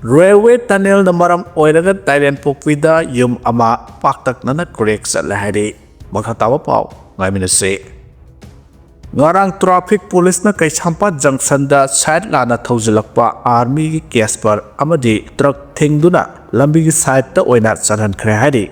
Railway tunnel na maram oiraga Thailand pokpida yum ama paktak na correct sa lahari. Magkatawa pa ngay minasi. Ngarang traffic police na kay Sampat Junction da side lana thawzilak pa army Casper amadi truck thingduna lambi side ta oina saran khre hari.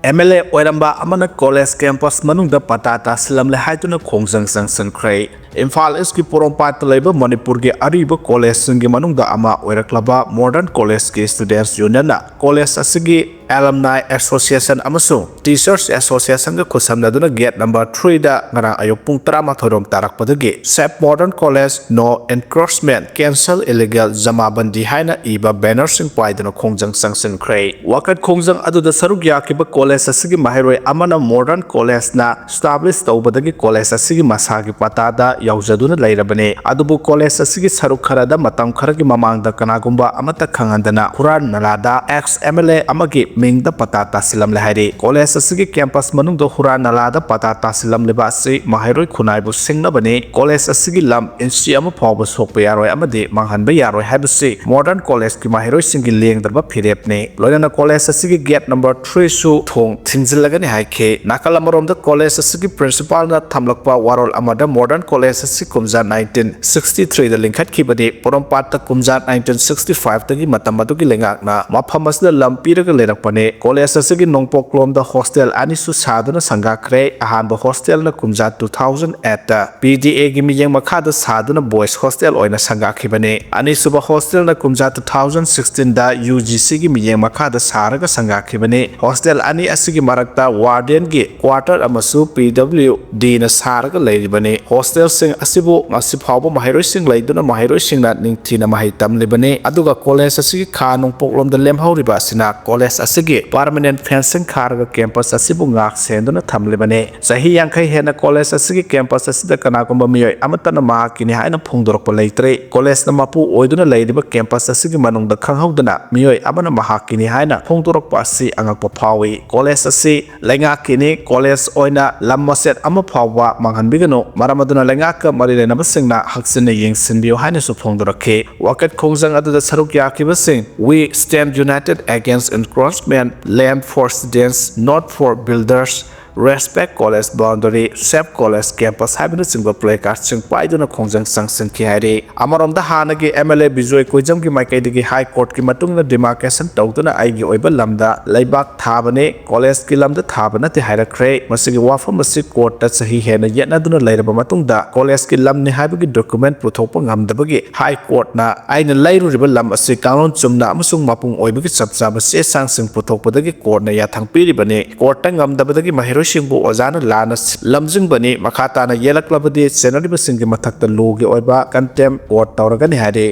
MLA oiramba amana college campus manungda patta tasilame haituna khongjang sang khre. Imphal East ki Porompat leba Manipur ki ariba college singi manungda ama oiraklaba modern college ki students union na college asigi alumni association amasung teachers association ga khusamnaduna gate number 3 da ngara ayok pung 13 tarakpadagi sep modern college no encroachment cancel illegal jamabandi haina iba banner sing paiduna khongjang sangsin khrei wakat khongjang aduda saruk yakiba college asigi mahiroi amana modern college na establish tawbadagi college asigi masagi patada yaujaduna lairabane adubu college asigi saruk kharada matam kharagi mamangda kanagumba amata khangandana huran nalada ex MLA amagi mingda patta tasilame hari college asigi campus manungda huran nalada patta tasilame leba asi mahiroi khunaibu singnabane college asigi lam inchi ama phawba sokpa yaroi amadi manghanba yaroi habisi modern college ki mahiroi singi lengdarba phirepne loina college asigi gate number 3 su thong thinjilagani haike nakalamoromda college asigi principal na thamlakpa warol amada modern college asigi kumja 1963 da lingkhat khibadi Porompat ta kumja 1965 tagi matam adugi lengakna mafam asda lam piraga lerakpane college asigi nongpok lomda hostel anisu saduna sangakre ahanba hostel na kumja 2008 ta PDA gi miyeng makhada saduna boys hostel oina sangakhibane anisuba hostel na kumja 2016 da UGC gi miyeng makhada saraga sangakhibane hostel ani asigi marakta warden gi quarter amasu PWD na saraga leiribane hostel sing asibu ngasi phawba mahiroi sing leiduna mahiroi sing na ningthina mahai tamlibane aduga college asigi kha nongpok lomda lemhauriba sina college asigi permanent fencing kharga campus asibu ngak senduna thamlibane sahi yankhai hena college asigi campus asida kanagumba miyoi amatana mahakini haina phungdorokpa leitre college na mapu oiduna leiriba campus asigi manungda khanghaudana miyoi amana mahakini haina phungdorokpa asi angakpa phawi college asi lengakini college oina lammaset ama phawwa manghanbigano maramaduna lengaka marilena basingna haksina yengsinbiyo haina su phungdorakhe wakat khongjang aduda saruk yakibasing we stand united against encroachment land for students not for builders respect college boundary save college campus habina singba placard sing paiduna khongjang sangsin ki haire amaromda hanagi MLA Bijoy Koijam ki maikaidagi high court ki matungna demarcation tawduna aigi oiba lamda laibak thabane college ki lamda thabana te hairakre masigi wafam masi court ta sahi hena yetnaduna lairaba matungda college ki lamni habigi document puthokpa ngamdabagi high court na aina lairuriba lam asi kanun chumna amasung mapung oibagi chapchaba se sangsing puthokpadagi court na yathang piribane court ta ngamdabadagi mahiro singbu ozana lana lamjing bani makata na yelaklabadi senariba singi mathakta logi oiba contem court tawragani hare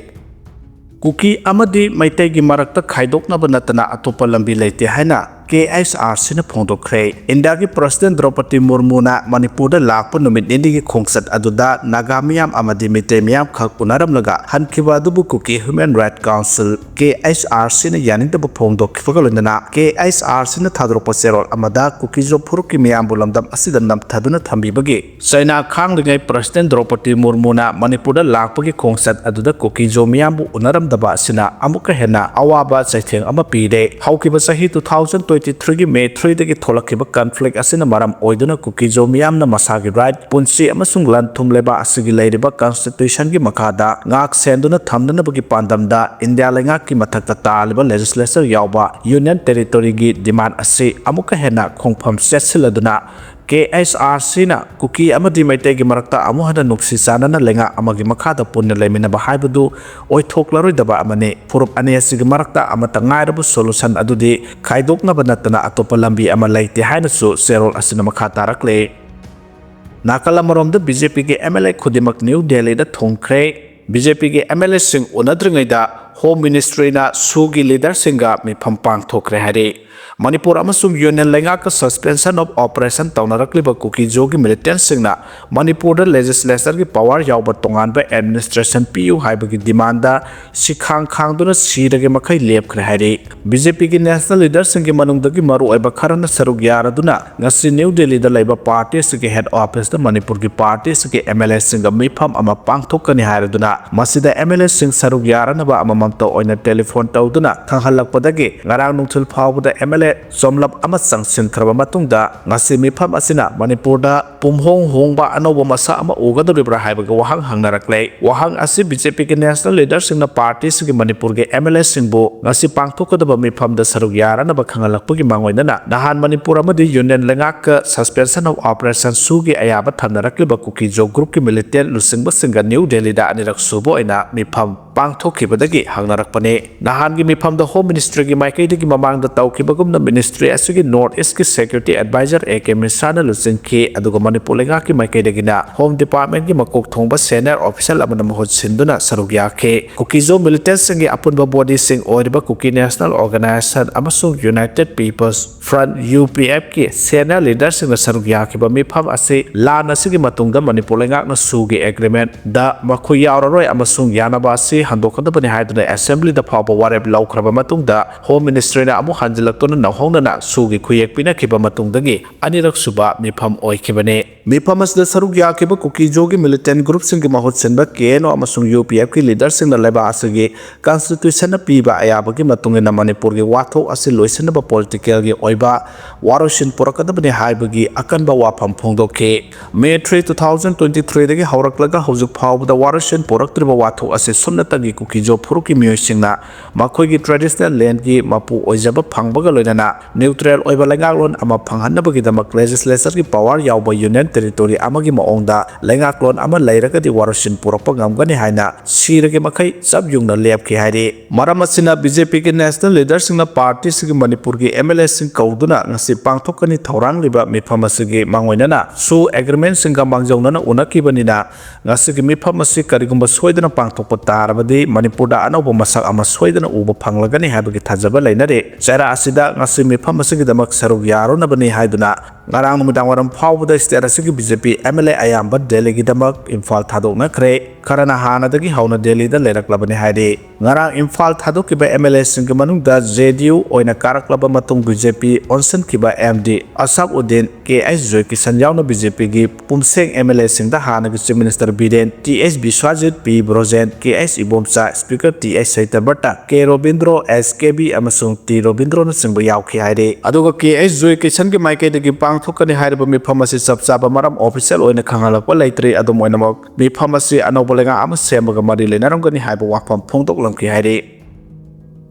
Kuki amadi maitai gi marakta khaidoknaba natana atopa lambi leite haina KSR sina phongdokre India ki President Draupadi Murmu na Manipur da lakpa numit nindi ki khongsat aduda nagamiyam amadi mite miyam khak punaram laga hankhiba dubu Kuki Human Rights Council KSR sina yaningdaba phongdokhifagalundana KSR sina thadropa serol amada Kuki jo phuruki miyam bulamdam asida nam thaduna thambibagi China khanglingai President Draupadi Murmu na Manipur da lakpa ki khongsat aduda Kuki jo miyam bu unaram daba sina amuka hena awaba chaitheng ama pire haukiba sahi 2023 gi May 3 dagi tholakhiba conflict asina maram oiduna Kuki jo miyamna masagi right punsi amasung lan thumleba asigi leiriba constitution gi makada ngak senduna thamdana bagi pandamda India lenga ki mathakta taliba legislature yawba union territory gi demand asi amuka hena khongpham setsiladuna KSR sina Kuki amadi maitai gi marakta amuhada nuksi sanana lenga amagi makhada punna leminaba haibadu oithoklaroi amane purup ane asigi marakta amata ngairabu solution adudi khaidoknaba natana atopa lambi ama leite hainasu serol asina makhata rakle nakalamoromda BJP gi MLA khudimak New Delhi da thongkhre BJP gi MLA sing unadringaida Home Ministry na sugi leader singa mi phampang thokre hare Manipur amasung Union Leikrak suspension of operation tawnarakliba Kuki jogi militant singna Manipur da legislature ki power yawba tonganba administration piu haibagi demanda sikhang khangduna sirage makai lepkhre hairi BJP ki national leader singi manungdagi maru oiba kharana saruk yaraduna ngasi New Delhi da laiba party sigi head office da Manipur ki party sigi MLA singa mifam ama pangthokani hairaduna masida MLA sing saruk yaranaba amamamta oina telephone tawduna khanghalakpadagi ngarang nungthul phawbada MLA somlap ama sangsin khraba matungda ngasi mifam asina Manipur da pumhong hongba anoba masa ama ugadoribra haibaga wahang hangnarakle wahang asi BJP ki national leader singna party sigi Manipur ge MLA singbu ngasi pangthokadaba mifam da saruk yaranaba khangalakpagi mangoinana nahan Manipur amadi Union Leikrak suspension of operation sugi ayaba thamnarakliba Kuki jo group ki militant lusingba singa New Delhi da anirak subo ina mifam pangthokibadagi hangnarakpane nahan gi mifam da home ministry gi maikaidagi mamang da tawkibagumna ministry asugi north east ki security advisor AK Misana lusingki aduga Manipur Leikrak ki maikaidagi na home department gi makok thongba senior official amana mahut sinduna saruk yake Kuki jo militant singi apunba body sing oiriba Kuki national organization amasung United People's Front UPF ki senior leader singna saruk yakiba mifam ase lana sigi matungda Manipur Leikrak na sugi agreement da makhui yauraroi amasung yanaba ase handokadabani haiduna assembly da phawba warep laukraba matungda home ministry na amu hanjilaktona nahongnana sugi khuyek pinakiba matungdagi anirak suba mifam oikibane mifam asda saruk yakiba Kuki jogi militant group singi mahut sinba KNO amasung UPF ki leader singna laiba asagi constitution na piba ayabagi matungina Manipur gi wathok ase loisanaba political gi oiba waroshin purakadabani haibagi akanba wafam phongdokhe May 3 2023 dagi hauraklaga hojik phawbada waroshin puraktriba wathok ase somnatagi Kuki jo phuruki miyosingna makhoi traditional land gi mapu oijaba phangbaga loinana neutral oiba Leikrak ama phanghanabagi damak legislature gi power yawba union territory amagi maongda Leikrak ama lairagadi waroshin purakpa ngamgani haina sirage makai sab yungna lepki hairi maramasina BJP ki national leader singna party sigi Manipur gi MLA sing kauduna ngasi pangthokani thorang liba mifam asigi mangoinana su agreement singa mangjawnana unakibanina ngasi gi mifam asi karigumba soidana pangthokpa tarabadi Manipur da anoba masak ama soidana uba phanglagani haibagi thajaba lainare chara asida ngasi mifam asigi damak saruk yaronabani haiduna ngarang numidang waram phawbada state asigi BJP MLA ayamba Delhi gi damak Imphal thadokna khre karana hanadagi hauna Delhi da leraklabani haide ngarang Imphal thadokiba MLA singa manungda JDU oina karaklaba matung BJP onsen kiba MD Asabuddin KS Joy Kisan yauna BJP gi pumseng MLA singda hanagi chief minister Biren TS Biswajit P Brojen KS Ibomcha speaker TS Saitabata K Robindro SKB amasung T Robindro na singba yauki haide aduga KS Joy Kisan gi maikaidagi pangthokani hairaba mifam asi chapchaba maram official oina khangalakpa leitre adum oinamok mifam asi anoba Leikrak ama semaga mari lenaramgani haiba wafam phongdoklamki haire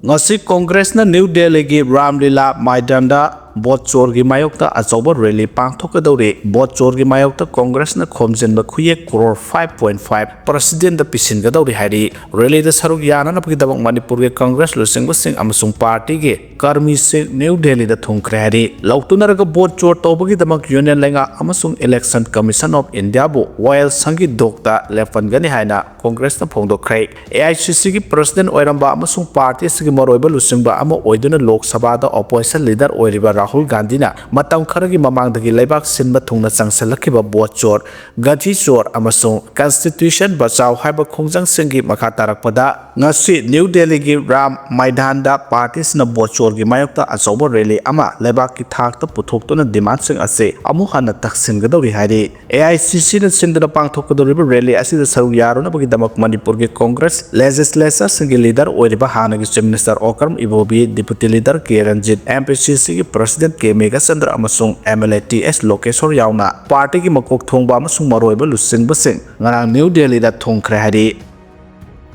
ngasi congress na New Delhi gi Ramlila Maidanda bot chor gi mayokta achoba rally pangthokadori bot chor gi mayokta congress na khomjenba khuye crore 5.5 president da pisin gadori hairi rally da saruk yana na pagidabak Manipur ge congress lusingba sing amasung party ge karmi sing New Delhi da thungkhre hairi lautunaraga bot chor tobagi damak Union Leikrak amasung election commission of India bu while sangi dokta lefan gani haina congress na phongdokhre AICC gi president oiramba amasung party sigi maroiba lusingba ama oiduna lok sabha da opposition leader oiriba Rahul Gandhi na matam kharagi mamangdagi leibak sinba thungna changsalakhiba bot chor gathi chor amasung constitution bachau haiba khongjang singi makha tarakpada ngasi New Delhi gi Ram Maidan da parties na bot chor gi mayokta achoba rally ama leibak ki thakta puthoktuna demand sing ase amu hana taksin gadori hairi AICC na sindana pangthokadori rally asida saru yarona bagi damak Manipur gi Congress legislature singi leader oiriba hanagi chief minister Okram Ibobi deputy leader K Ranjit MPCC gi President K Megasandra amasung MLA TS Lokeshwar yauna party gi makok thongba amasung maroiba lusingba sing ngarang New Delhi da thongkhre hari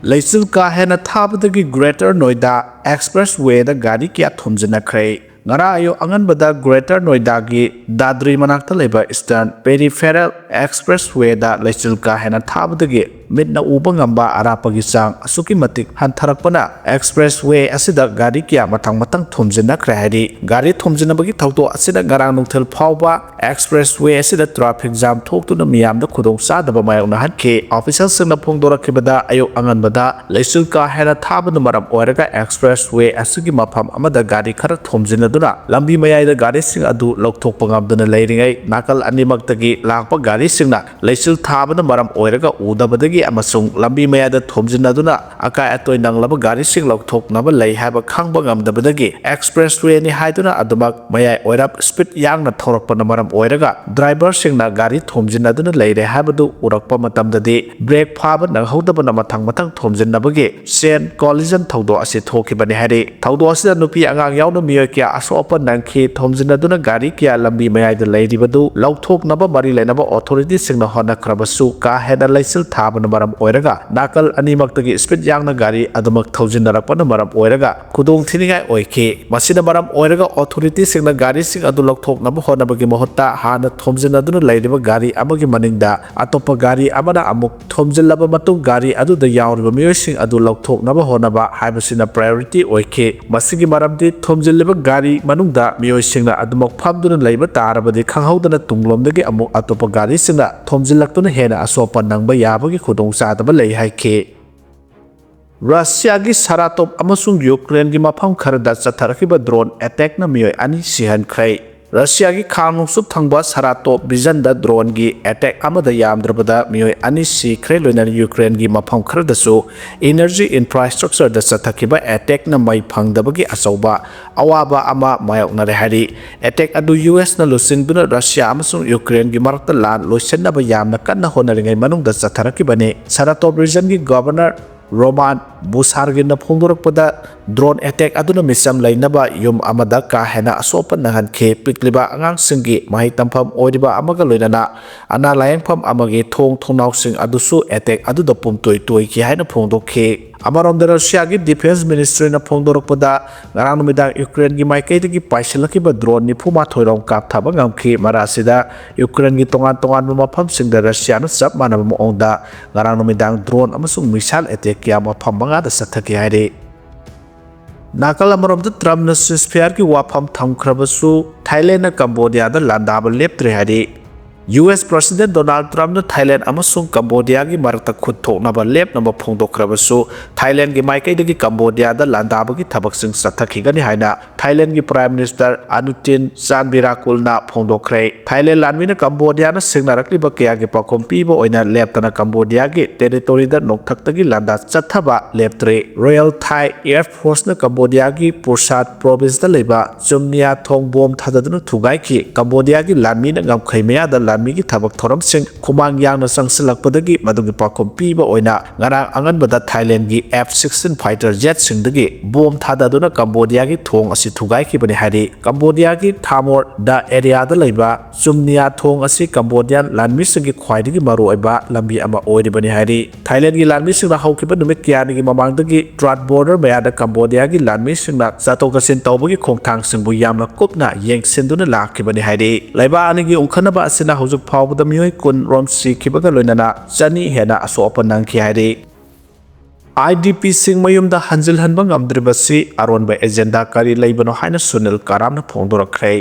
leisil ka hena thabadagi Greater Noida Expressway da gari kya thomjana khre ngara ayo anganbada Greater Noida gi Dadri manakta leba Eastern Peripheral Expressway da leisil ka hena thabadagi ꯃꯤꯠꯅ ꯎꯕ ꯉꯝꯕ ꯑꯔꯥꯞꯄꯒꯤ ꯆꯥꯡ ꯑꯁꯨꯛꯀꯤ ꯃꯇꯤꯛ ꯍꯟꯊꯔꯛꯄꯅ expressway ꯑꯁꯤꯗ ꯒꯥꯔꯤ ꯀꯌꯥ ꯃꯊꯪ ꯊꯣꯝꯖꯤꯟꯅꯈ꯭ꯔꯦ ꯍꯥꯏꯔꯤ ꯒꯥꯔꯤ ꯊꯣꯝꯖꯤꯟꯅꯕꯒꯤ ꯊꯧꯗꯣꯛ ꯑꯁꯤꯗ ꯉꯔꯥꯡ ꯅꯨꯡꯊꯤꯜ ꯐꯥꯎꯕ ꯑꯦꯛꯁꯄ꯭ꯔꯦꯁꯋꯦ ꯑꯁꯤꯗ ꯇ꯭ꯔꯥꯐꯤꯛ ꯖꯥꯝ ꯊꯣꯛꯇꯨꯅ ꯃꯤꯌꯥꯝꯗ ꯈꯨꯗꯣꯡꯆꯥꯗꯕ ꯃꯥꯌꯣꯛꯅꯍꯟꯈꯤ ꯑꯣꯐꯤꯁꯤꯌꯦꯜꯁꯤꯡꯅ ꯐꯣꯡꯗꯣꯔꯛꯈꯤꯕꯗ ꯑꯌꯨꯛ ꯑꯉꯟꯕꯗ ꯂꯩꯆꯤꯜ ꯀꯥ ꯍꯦꯟꯅ ꯊꯥꯕꯅ ꯃꯔꯝ ꯑꯣꯏꯔꯒ ꯑꯦꯛꯁꯄ꯭ꯔꯦꯁꯋꯦ ꯑꯁꯤꯒꯤ ꯃꯐꯝ ꯑꯃꯗ ꯒꯥꯔꯤ ꯈꯔ ꯊꯣꯝꯖꯤꯟꯅꯗꯨꯅ ꯂꯝꯕꯤ ꯃꯌꯥꯏꯗ ꯒꯥꯔꯤꯁꯤꯡ ꯑꯗꯨ ꯂꯧꯊꯣꯛꯄ ꯉꯝꯗꯨꯅ ꯂꯩꯔꯤꯉꯩ ꯅꯥꯀꯜ ꯑꯅꯤꯃꯛꯇꯒꯤ ꯂꯥꯛꯄ ꯒꯥꯔꯤꯁꯤꯡꯅ ꯂꯩꯆꯤꯜ ꯊꯥꯕꯅ ꯃꯔꯝ ꯑꯣꯏꯔꯒ ꯎꯗꯕꯗꯒꯤ ꯑꯃꯁꯨꯡ ꯂꯝꯕꯤ ꯃꯌꯥꯏꯗ ꯊꯣꯝꯖꯤꯟꯅꯗꯨꯅ ꯑꯀꯥꯏ ꯑꯇꯣꯏ ꯅꯪꯂꯕ ꯒꯥꯔꯤꯁꯤꯡ ꯂꯧꯊꯣꯛꯅꯕ ꯂꯩ ꯍꯥꯏꯕ ꯈꯪꯕ ꯉꯝꯗꯕꯗꯒꯤ ꯑꯦꯛꯁꯄ꯭ꯔꯦꯁꯋꯦꯅꯤ ꯍꯥꯏꯗꯨꯅ ꯑꯗꯨꯃꯛ ꯃꯌꯥꯏ ꯑꯣꯏꯔꯞ ꯁ꯭ꯄꯤꯗ ꯌꯥꯡꯅ ꯊꯧꯔꯛꯄꯅ ꯃꯔꯝ ꯑꯣꯏꯔꯒ ꯗ꯭ꯔꯥꯏꯚꯔꯁꯤꯡꯅ ꯒꯥꯔꯤ ꯊꯣꯝꯖꯤꯟꯅꯗꯨꯅ ꯂꯩꯔꯦ ꯍꯥꯏꯕꯗꯨ ꯎꯔꯛꯄ ꯃꯇꯝꯗꯗꯤ ꯕ꯭ꯔꯦꯛ ꯐꯥꯕ ꯅꯪꯍꯧꯗꯕꯅ ꯃꯊꯪ ꯊꯣꯝꯖꯤꯟꯅꯕꯒꯤ ꯆꯦꯟ ꯀꯣꯂꯤꯖꯟ ꯊꯧꯗꯣꯛ ꯑꯁꯤ ꯊꯣꯛꯈꯤꯕꯅꯤ ꯍꯥꯏꯔꯤ ꯊꯧꯗꯣꯛ ꯑꯁꯤꯗ ꯅꯨꯄꯤ ꯑꯉꯥꯡ ꯌꯥꯎꯅ ꯃꯤꯑꯣꯏ ꯀꯌꯥ ꯑꯁꯣꯛ ꯑꯄꯟ ꯅꯪꯈꯤ ꯊꯣꯝꯖꯤꯟꯅꯗꯨꯅ ꯒꯥꯔꯤ ꯀꯌꯥ ꯂꯝꯕꯤ ꯃꯌꯥꯏꯗ ꯂꯩꯔꯤꯕꯗꯨ ꯂꯧꯊꯣꯛꯅꯕ ꯃꯔꯤ ꯂꯩꯅꯕ ꯑꯣꯊꯣꯔꯤꯇꯤꯁꯤꯡꯅ ꯍꯣꯠꯅꯈ꯭ꯔꯕꯁꯨ ꯀꯥ ꯍꯦꯟꯅ ꯂꯩꯆꯤꯜ ꯊꯥꯕꯅ ꯃꯔꯝ ꯑꯣꯏꯔꯒ ꯅꯥꯀꯜ ꯑꯅꯤꯃꯛꯇꯒꯤ ꯁ꯭ꯄꯤꯗ ꯌꯥꯡꯅ ꯒꯥꯔꯤ ꯑꯗꯨꯃꯛ ꯊꯧꯖꯤꯟꯅꯔꯛꯄꯅ ꯃꯔꯝ ꯑꯣꯏꯔꯒ ꯈꯨꯗꯣꯡꯊꯤꯅꯤꯡꯉꯥꯏ ꯑꯣꯏꯈꯤ ꯃꯁꯤꯅ ꯃꯔꯝ ꯑꯣꯏꯔꯒ ꯑꯣꯊꯣꯔꯤꯇꯤꯁꯤꯡꯅ ꯒꯥꯔꯤꯁꯤꯡ ꯑꯗꯨ ꯂꯧꯊꯣꯛꯅꯕ ꯍꯣꯠꯅꯕꯒꯤ ꯃꯍꯨꯠꯇ ꯍꯥꯟꯅ ꯊꯣꯝꯖꯤꯟꯅꯗꯨꯅ ꯂꯩꯔꯤꯕ ꯒꯥꯔꯤ ꯑꯃꯒꯤ ꯃꯅꯤꯡꯗ ꯑꯇꯣꯞꯄ ꯒꯥꯔꯤ ꯑꯃꯅ ꯑꯃꯨꯛ ꯊꯣꯝꯖꯤꯜꯂꯕ ꯃꯇꯨꯡ ꯒꯥꯔꯤ ꯑꯗꯨꯗ ꯌꯥꯎꯔꯤꯕ ꯃꯤꯑꯣꯏꯁꯤꯡ ꯑꯗꯨ ꯂꯧꯊꯣꯛꯅꯕ ꯍꯣꯠꯅꯕ ꯍꯥꯏꯕꯁꯤꯅ ꯄ꯭ꯔꯥꯏꯌꯣꯔꯤꯇꯤ ꯑꯣꯏꯈꯤ ꯃꯁꯤꯒꯤ ꯃꯔꯝꯗꯤ ꯊꯣꯝꯖꯤꯜꯂꯤꯕ ꯒꯥꯔꯤ ꯃꯅꯨꯡꯗ ꯃꯤꯑꯣꯏꯁꯤꯡꯅ ꯑꯗꯨꯃꯛ ꯐꯝꯗꯨꯅ ꯂꯩꯕ ꯇꯥꯔꯕꯗꯤ ꯈꯪꯍꯧꯗꯅ ꯇꯨꯡꯂꯣꯝꯗꯒꯤ ꯑꯃꯨꯛ ꯑꯇꯣꯞꯄ ꯒꯥꯔꯤꯁꯤꯡꯅ ꯊꯣꯝꯖꯤꯜꯂꯛꯇꯨꯅ ꯍꯦꯟꯅ ꯑꯁꯣꯛꯄ ꯅꯪꯕ ꯌꯥꯕꯒꯤ ꯈꯨꯗꯣꯡꯆꯥꯗꯕ ꯂꯩ ꯍꯥꯏꯈꯤ ꯔꯁꯤꯌꯥꯒꯤ ꯁꯥꯔꯥꯇꯣꯞ ꯑꯃꯁꯨꯡ ꯌꯨꯀ꯭ꯔꯦꯟꯒꯤ ꯃꯐꯝ ꯈꯔꯗ ꯆꯠꯊꯔꯛꯈꯤꯕ ꯗ꯭ꯔꯣꯟ ꯑꯦꯇꯦꯛꯅ ꯃꯤꯑꯣꯏ 2 ꯁꯤꯍꯟꯈ꯭ꯔꯦ ꯔꯁꯤꯌꯥꯒꯤ ꯈꯥ ꯅꯣꯡꯆꯨꯞ ꯊꯪꯕ ꯁꯥꯔꯥꯇꯣꯞ ꯔꯤꯖꯟꯗ ꯗ꯭ꯔꯣꯟꯒꯤ ꯑꯦꯇꯦꯛ ꯑꯃꯗ ꯌꯥꯝꯗ꯭ꯔꯕꯗ ꯃꯤꯑꯣꯏ 2 ꯁꯤꯈ꯭ꯔꯦ ꯂꯣꯏꯅꯅ ꯌꯨꯀ꯭ꯔꯦꯟꯒꯤ ꯃꯐꯝ ꯈꯔꯗꯁꯨ ꯏꯅꯔꯖꯤ ꯏꯟꯐ꯭ꯔꯥꯁꯇ꯭ꯔꯛꯆꯔꯗ ꯆꯠꯊꯈꯤꯕ ꯑꯦꯇꯦꯛꯅ ꯃꯩ ꯐꯪꯗꯕꯒꯤ ꯑꯆꯧꯕ ꯑꯋꯥꯕ ꯑꯃ ꯃꯥꯌꯣꯛꯅꯔꯦ ꯍꯥꯏꯔꯤ ꯑꯦꯇꯦꯛ ꯑꯗꯨ ꯌꯨꯑꯦꯁꯅ ꯂꯨꯆꯤꯡꯗꯨꯅ ꯔꯁꯤꯌꯥ ꯑꯃꯁꯨꯡ ꯌꯨꯀ꯭ꯔꯦꯟꯒꯤ ꯃꯔꯛꯇ ꯂꯥꯟ ꯂꯣꯏꯁꯤꯟꯅꯕ ꯌꯥꯝꯅ ꯀꯟꯅ ꯍꯣꯠꯅꯔꯤꯉꯩ ꯃꯅꯨꯡꯗ ꯆꯠꯊꯔꯛꯈꯤꯕꯅꯤ ꯁꯥꯔꯥꯇꯣꯞ ꯔꯤꯖꯟꯒꯤ ꯒꯚꯔꯅꯔ ꯔꯣꯃꯥꯟ ꯕꯨꯁꯥꯔꯒꯤꯟꯅ ꯐꯣꯡꯗꯣꯔꯛꯄꯗ ꯗ꯭ꯔꯣꯟ ꯑꯦꯇꯦꯛ ꯑꯗꯨꯅ ꯃꯤꯆꯝ ꯂꯩꯅꯕ ꯌꯨꯝ ꯑꯃꯗ ꯀꯥ ꯍꯦꯟꯅ ꯑꯁꯣꯛꯄ ꯅꯪꯍꯟꯈꯤ ꯄꯤꯛꯂꯤꯕ ꯑꯉꯥꯡꯁꯤꯡꯒꯤ ꯃꯍꯩ ꯇꯝꯐꯝ ꯑꯣꯏꯔꯤꯕ ꯑꯃꯒ ꯂꯣꯏꯅꯅ ꯑꯅꯥ ꯂꯥꯌꯦꯡꯐꯝ ꯑꯃꯒꯤ ꯊꯣꯡ ꯊꯣꯡꯅꯥꯎꯁꯤꯡ ꯑꯗꯨꯁꯨ ꯑꯦꯇꯦꯛ ꯑꯗꯨꯗ ꯄꯨꯝꯇꯣꯏ ꯇꯣꯏꯈꯤ ꯍꯥꯏꯅ ꯐꯣꯡꯗꯣꯛꯈꯤ ꯑꯃꯔꯣꯝꯗ ꯔꯁꯤꯌꯥꯒꯤ ꯗꯤꯐꯦꯟꯁ ꯃꯤꯅꯤꯁꯇ꯭ꯔꯤꯅ ꯐꯣꯡꯗꯣꯔꯛꯄꯗ ꯉꯔꯥꯡ ꯅꯨꯃꯤꯗꯥꯡ ꯌꯨꯀ꯭ꯔꯦꯟꯒꯤ ꯃꯥꯏꯀꯩꯗꯒꯤ ꯄꯥꯏꯁꯤꯜꯂꯛꯈꯤꯕ ꯗ꯭ꯔꯣꯟ 92 ꯔꯣꯝ ꯀꯥꯞꯊꯕ ꯉꯝꯈꯤ ꯃꯔꯛꯁꯤꯗ ꯌꯨꯀ꯭ꯔꯦꯟꯒꯤ ꯇꯣꯉꯥꯟꯕ ꯃꯐꯝꯁꯤꯡꯗ ꯔꯁꯤꯌꯥꯅ ꯆꯞ ꯃꯥꯟꯅꯕ ꯃꯑꯣꯡꯗ ꯉꯔꯥꯡ ꯅꯨꯃꯤꯗꯥꯡ ꯗ꯭ꯔꯣꯟ ꯑꯃꯁꯨꯡ ꯃꯤꯁꯥꯏꯜ ꯑꯦꯇꯦꯛ ꯀꯌꯥ ꯃꯐꯝ 5ꯗ ꯆꯠꯊꯈꯤ ꯍꯥꯏꯔꯤ ꯅꯥꯀꯜ ꯑꯃꯔꯣꯝꯗ ꯇ꯭ꯔꯝꯞꯅ ꯁꯤꯖꯐꯤꯌꯥꯔꯒꯤ ꯋꯥꯐꯝ ꯊꯝꯈ꯭ꯔꯕꯁꯨ ꯊꯥꯏꯂꯦꯟꯗꯅ ꯀꯝꯕꯣꯗꯤꯌꯥꯗ ꯂꯥꯟꯗꯥꯕ ꯂꯦꯞꯇ꯭ꯔꯦ ꯍꯥꯏꯔꯤ ꯌꯨꯑꯦꯁ ꯄ꯭ꯔꯁꯤꯗꯦꯟꯠ ꯗꯣꯅꯥꯜꯗ ꯇ꯭ꯔꯝꯞꯅ ꯊꯥꯏꯂꯦꯟꯗ ꯑꯃꯁꯨꯡ ꯀꯝꯕꯣꯗꯤꯌꯥꯒꯤ ꯃꯔꯛꯇ ꯈꯨꯠ ꯊꯣꯛꯅꯕ ꯂꯦꯞꯅꯕ ꯐꯣꯡꯗꯣꯛꯈ꯭ꯔꯕꯁꯨ ꯊꯥꯏꯂꯦꯟꯗꯒꯤ ꯃꯥꯏꯀꯩꯗꯒꯤ ꯀꯝꯕꯣꯗꯤꯌꯥꯗ ꯂꯥꯟꯗꯥꯕꯒꯤ ꯊꯕꯛꯁꯤꯡ ꯆꯠꯊꯈꯤꯒꯅꯤ ꯍꯥꯏꯅ ꯊꯥꯏꯂꯦꯟꯗꯒꯤ ꯄ꯭ꯔꯥꯏꯝ ꯃꯤꯅꯤꯁꯇꯔ ꯑꯅꯨꯇꯤꯟ ꯆꯥꯟꯕꯤꯔꯥꯀꯨꯜꯅ ꯐꯣꯡꯗꯣꯛꯈ꯭ꯔꯦ ꯊꯥꯏꯂꯦꯟꯗ ꯂꯥꯟꯃꯤꯅ ꯀꯝꯕꯣꯗꯤꯌꯥꯅ ꯁꯤꯡꯅꯔꯛꯂꯤꯕ ꯀꯌꯥꯒꯤ ꯄꯥꯎꯈꯨꯝ ꯄꯤꯕ ꯑꯣꯏꯅ ꯂꯦꯞꯇꯅ ꯀꯝꯕꯣꯗꯤꯌꯥꯒꯤ ꯇꯦꯔꯤꯇꯣꯔꯤꯗ ꯅꯣꯡꯊꯛꯇꯒꯤ ꯂꯥꯟꯗꯥ ꯆꯠꯊꯕ ꯂꯦꯞꯇ꯭ꯔꯤ ꯔꯣꯌꯦꯜ ꯊꯥꯏ ꯑꯦꯌꯔ ꯐꯣꯔꯁꯅ ꯀꯝꯕꯣꯗꯤꯌꯥꯒꯤ ꯄꯨꯔꯁꯥꯠ ꯄ꯭ꯔꯣꯚꯤꯟꯁꯇ ꯂꯩꯕ ꯆꯨꯝꯅꯤꯌꯥ ꯊꯣꯡ ꯕꯣꯝ ꯊꯥꯗꯗꯨꯅ ꯊꯨꯒꯥꯏꯈꯤ ꯀꯝꯕꯣꯗꯤꯌꯥꯒꯤ ꯂꯥꯟꯃꯤꯅ ꯉꯝꯈꯩ ꯃꯌꯥꯗ ꯂꯥꯟꯃꯤꯒꯤ ꯊꯕꯛ ꯊꯧꯔꯝꯁꯤꯡ ꯈꯨꯃꯥꯡ ꯌꯥꯡꯅ ꯆꯪꯁꯤꯜꯂꯛꯄꯗꯒꯤ ꯃꯗꯨꯒꯤ ꯄꯥꯎꯈꯨꯝ ꯄꯤꯕ ꯑꯣꯏꯅ ꯉꯔꯥꯡ ꯑꯉꯟꯕꯗ ꯊꯥꯏꯂꯦꯟꯗꯒꯤ F-16 ꯐꯥꯏꯇꯔ ꯖꯦꯠꯁꯤꯡꯗꯒꯤ ꯕꯣꯝ ꯊꯥꯗꯗꯨꯅ ꯀꯝꯕꯣꯗꯤꯌꯥꯒꯤ ꯊꯣꯡ ꯑꯁꯤ ꯊꯨꯒꯥꯏꯈꯤꯕꯅꯤ ꯍꯥꯏꯔꯤ ꯀꯝꯕꯣꯗꯤꯌꯥꯒꯤ ꯊꯥꯃꯣꯔꯗ ꯑꯦꯔꯤꯌꯥꯗ ꯂꯩꯕ ꯆꯨꯝꯅꯤꯌꯥ ꯊꯣꯡ ꯑꯁꯤ ꯀꯝꯕꯣꯗꯤꯌꯥꯟ ꯂꯥꯟꯃꯤꯁꯤꯡꯒꯤ ꯈ꯭ꯋꯥꯏꯗꯒꯤ ꯃꯔꯨꯑꯣꯏꯕ ꯂꯝꯕꯤ ꯑꯃ ꯑꯣꯏꯔꯤꯕꯅꯤ ꯍꯥꯏꯔꯤ ꯊꯥꯏꯂꯦꯟꯗꯒꯤ ꯂꯥꯟꯃꯤꯁꯤꯡꯅ ꯍꯧꯈꯤꯕ ꯅꯨꯃꯤꯠ ꯀꯌꯥꯅꯤꯒꯤ ꯃꯃꯥꯡꯗꯒꯤ ꯇ꯭ꯔꯥꯠ ꯕꯣꯔꯗꯔ ꯃꯌꯥꯗ ꯀꯝꯕꯣꯗꯤꯌꯥꯒꯤ ꯂꯥꯟꯃꯤꯁꯤꯡꯅ ꯆꯠꯊꯣꯛ ꯆꯠꯁꯤꯟ ꯇꯧꯕꯒꯤ ꯈꯣꯡꯊꯥꯡꯁꯤꯡꯕꯨ ꯌꯥꯝꯅ ꯀꯨꯞꯅ ꯌꯦꯡꯁꯤꯟꯗꯨꯅ ꯂꯥꯛꯈꯤꯕꯅꯤ ꯍꯥꯏꯔꯤ ꯂꯩꯕꯥꯛ ꯑꯅꯤꯒꯤ ꯎꯪꯈꯠꯅꯕ ꯑꯁꯤꯅ ꯍꯧꯖꯤꯛ ꯐꯥꯎꯕꯗ ꯃꯤꯑꯣꯏ 10 ꯔꯣꯝ ꯁꯤꯈꯤꯕꯒ ꯂꯣꯏꯅꯅ 200 ꯍꯦꯟꯅ ꯑꯁꯣꯛ ꯑꯄꯟ ꯅꯪꯈꯤ ꯍꯥꯏꯔꯤ IDPꯁꯤꯡ ꯃꯌꯨꯝꯗ ꯍꯟꯖꯤꯜꯍꯟꯕ ꯉꯝꯗ꯭ꯔꯤꯕꯁꯤ ꯑꯔꯣꯟꯕ ꯑꯦꯖꯦꯟꯗꯥ ꯀꯔꯤ ꯂꯩꯕꯅꯣ ꯍꯥꯏꯅ ꯁꯨꯅꯤꯜ ꯀꯥꯔꯥꯝꯅ ꯐꯣꯡꯗꯣꯔꯛꯈ꯭ꯔꯦ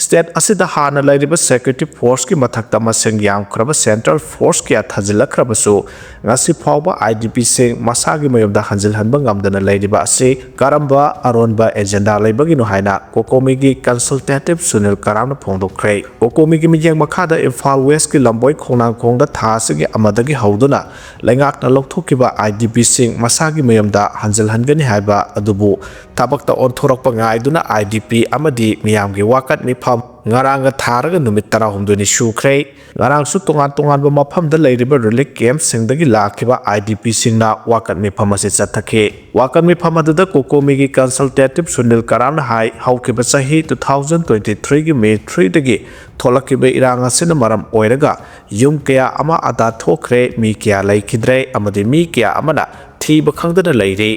ꯁ꯭ꯇꯦꯠ ꯑꯁꯤꯗ ꯍꯥꯟꯅ ꯂꯩꯔꯤꯕ ꯁꯦꯀ꯭ꯌꯨꯔꯤꯇꯤ ꯐꯣꯔꯁꯀꯤ ꯃꯊꯛꯇ ꯃꯁꯤꯡ ꯌꯥꯝꯈ꯭ꯔꯕ ꯁꯦꯟꯇ꯭ꯔꯦꯜ ꯐꯣꯔꯁ ꯀꯌꯥ ꯊꯥꯖꯤꯜꯂꯛꯈ꯭ꯔꯕꯁꯨ ꯉꯁꯤ ꯐꯥꯎꯕ IDPꯁꯤꯡ ꯃꯁꯥꯒꯤ ꯃꯌꯨꯝꯗ ꯍꯟꯖꯤꯜꯍꯟꯕ ꯉꯝꯗꯅ ꯂꯩꯔꯤꯕ ꯑꯁꯤ ꯀꯔꯝꯕ ꯑꯔꯣꯟꯕ ꯑꯦꯖꯦꯟꯗꯥ ꯂꯩꯕꯒꯤꯅꯣ ꯍꯥꯏꯅ ꯀꯣꯀꯣꯃꯤꯒꯤ ꯀꯟꯁꯜꯇꯦꯇꯤꯚ ꯁꯨꯅꯤꯜ ꯀꯥꯔꯥꯝꯅ ꯐꯣꯡꯗꯣꯛꯈ꯭ꯔꯦ ꯀꯣꯀꯣꯃꯤꯒꯤ ꯃꯤꯠꯌꯦꯡ ꯃꯈꯥꯗ ꯏꯝꯐꯥꯜ ꯋꯦꯁꯀꯤ ꯂꯝꯕꯣꯏ ꯈꯣꯡꯅꯥꯡꯈꯣꯡꯗ ꯊꯥ ꯑꯁꯤꯒꯤ ꯑꯃꯗꯒꯤ ꯍꯧꯗꯨꯅ ꯂꯩꯉꯥꯛꯅ ꯂꯧꯊꯣꯛꯈꯤꯕ IDPꯁꯤꯡ ꯃꯁꯥꯒꯤ ꯃꯌꯨꯝꯗ ꯍꯟꯖꯤꯜꯍꯟꯒꯅꯤ ꯍꯥꯏꯕ ꯑꯗꯨꯕꯨ ꯊꯕꯛꯇ ꯑꯣꯟꯊꯣꯔꯛꯄ ꯉꯥꯏꯗꯨꯅ IDP ꯑꯃꯗꯤ ꯃꯤꯌꯥꯝꯒꯤ ꯋꯥꯀꯠ ꯃꯤꯐꯝ ꯉꯔꯥꯡꯒ ꯊꯥꯔꯒ ꯅꯨꯃꯤꯠ 12ꯅꯤ ꯁꯨꯈ꯭ꯔꯦ ꯉꯔꯥꯡꯁꯨ ꯇꯣꯉꯥꯟꯕ ꯃꯐꯝꯗ ꯂꯩꯔꯤꯕ ꯔꯤꯂꯤꯐ ꯀꯦꯝꯞꯁꯤꯡꯗꯒꯤ ꯂꯥꯛꯈꯤꯕ IDPꯁꯤꯡꯅ ꯋꯥꯀꯠ ꯃꯤꯐꯝ ꯑꯁꯤ ꯆꯠꯊꯈꯤ ꯋꯥꯀꯠ ꯃꯤꯐꯝ ꯑꯗꯨꯗ ꯀꯣꯀꯣꯃꯤꯒꯤ ꯀꯟꯁꯜꯇꯦꯇꯤꯚ ꯁꯨꯅꯤꯜ ꯀꯥꯔꯥꯝꯅ ꯍꯥꯏ ꯍꯧꯈꯤꯕ ꯆꯍꯤ 2023ꯒꯤ ꯃꯦ 3ꯗꯒꯤ ꯊꯣꯛꯂꯛꯈꯤꯕ ꯏꯔꯥꯡ ꯑꯁꯤꯅ ꯃꯔꯝ ꯑꯣꯏꯔꯒ ꯌꯨꯝ ꯀꯌా ꯑꯃ ꯑꯗꯥ ꯊꯣꯛꯈ꯭ꯔꯦ ꯃꯤ ꯀꯌꯥ ꯂꯩꯈꯤꯗ꯭ꯔꯦ ꯑꯃꯗꯤ ꯃꯤ ꯀꯌꯥ ꯑꯃꯅ थीब खंगदना लेरी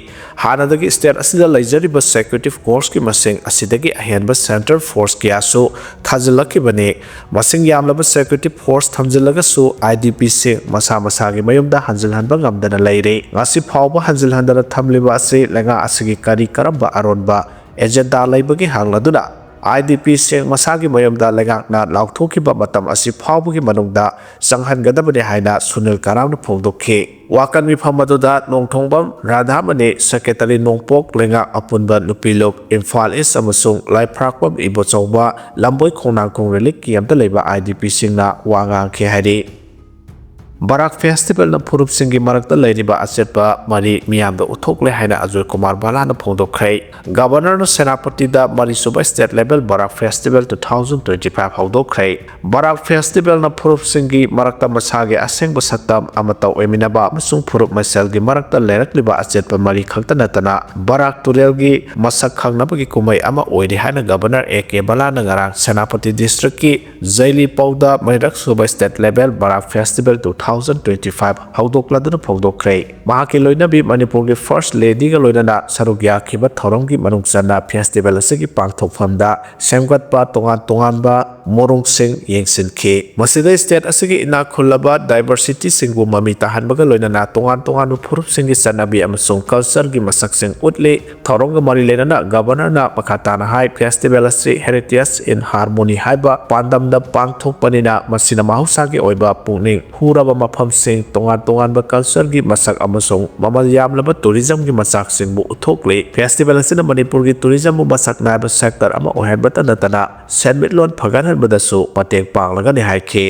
हानादगी स्टेट असिदा लेजरिबा सिक्योरिटी फोर्स की मसिंग असिदगी अहेनबा सेंट्रल फोर्स कियासु थाजिलखिबने मसिंग यामलबा सिक्योरिटी फोर्स थमजिलगसु आईडीपी से मसा मसागी मयुमदा हंजिलहनबा ngamdana Larry ngasi phawba hanjilhandana thamliba asi lenga asigi kari karamba aronba agenda laibagi hangladuna IDP seng masagi mayamda lengakna lauthokiba matam asi phawbugi manungda sanghangadabani haina Sunil Karamna phongdokhi wakan mifam aduda nongthongbam Radhamani secretary nongpok lenga apunba nupilok Imphal East amasung Leikrakpam ibochawba lamboi khonangkhong relik kiamta leiba IDP singna wangang khe hari Barak Festival na Purup Singi Marakta Ladiba Asetpa Mari Miam the Utokle Haina Azul Kumar Balana Pondo Kray, Governor no Senapati da Marisuba State Level Barak Festival 2025 Haudo Kray, Barak Festival na Purup Singi Marakta Masage Aseng Basatam Amataw Eminaba Masung Purup Maselgi Marakta Lerak Liba Asetpa Mari Kakta Natana, Barak Turelgi Masak Kangnabagi Kumay Ama Oidi Haina Governor Eke Balana Ngarang Senapati District Ki Zaili Pauda Marak Suba State Level Barak Festival 2025 Haudokladana Pogdokray. Mahaki Loinabi Manipur ki First Lady ga Loinana Sarugya Kiba Thorongi Manungsana Festival Sigi Pangthok Famda Semgat Pa Tongan Ba Morung Sing Yengsin Ki. Masida State Asigi Ina Kulaba Diversity Singbu Mami Tahan Baga Loinana Tongan Purup Singi Sanabi Amasung Culture Gi Masak Sing Utli Thoronga Mari Lenana Governor na Pakatana High Festival Asi Heritage in Harmony Haiba Pandam da Pangthok Panina Masina Mahusagi Oiba Pungning Huraba mafam sing tongan ba culture gi masak amasong mamal yamlaba tourism gi masak sing bu uthokle festival asina Manipur gi tourism bu masak na ba sector ama ohen bata natana senmitlon phagan han badasu patek panglaga ni haike